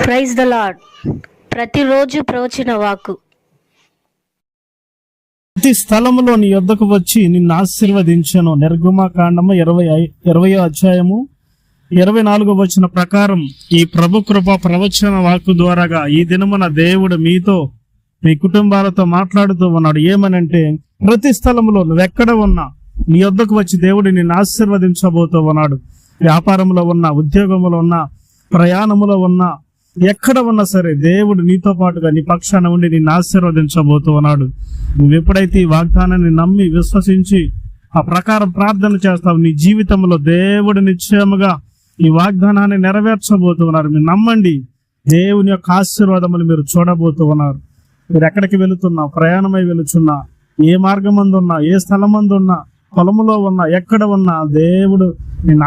Praise the lord. ప్రతిరోజు ప్రవచన వాక్కు. ప్రతి స్థలములో నీ యొద్దకు వచ్చి నిన్ను ఆశీర్వదించను. నిర్గమకాండము 20వ అధ్యాయము 24వ వచనం ప్రకారం ఈ ప్రభు కృప ప్రవచన వాక్కు ద్వారాగా ఈ దినమున దేవుడు మీతో మీ కుటుంబాలతో మాట్లాడుతూ ఉన్నాడు. ఏమనంటే, ప్రతి స్థలములో నువ్వెక్కడ ఉన్నా నీ యొద్దకు వచ్చి దేవుడు నిన్ను ఆశీర్వదించబోతూ ఉన్నాడు. వ్యాపారంలో ఉన్నా, ఉద్యోగంలో ఉన్నా, ప్రయాణములో ఉన్నా, ఎక్కడ ఉన్నా సరే దేవుడు నీతో పాటుగా నీ పక్షాన ఉండి నిన్ను ఆశీర్వదించబోతూ ఉన్నాడు. నువ్వు ఎప్పుడైతే ఈ వాగ్దానాన్ని నమ్మి విశ్వసించి ఆ ప్రకారం ప్రార్థన చేస్తావు, నీ జీవితంలో దేవుడు నిశ్చయముగా ఈ వాగ్దానాన్ని నెరవేర్చబోతూ ఉన్నారు. మీరు నమ్మండి, దేవుని యొక్క ఆశీర్వాదములు మీరు చూడబోతూ ఉన్నారు. మీరు ఎక్కడికి వెళుతున్నా, ప్రయాణమై వెళుచున్నా, ఏ మార్గం ఉన్నా, ఏ స్థలం ఉన్నా, పొలములో ఉన్నా, ఎక్కడ ఉన్నా దేవుడు నిన్ను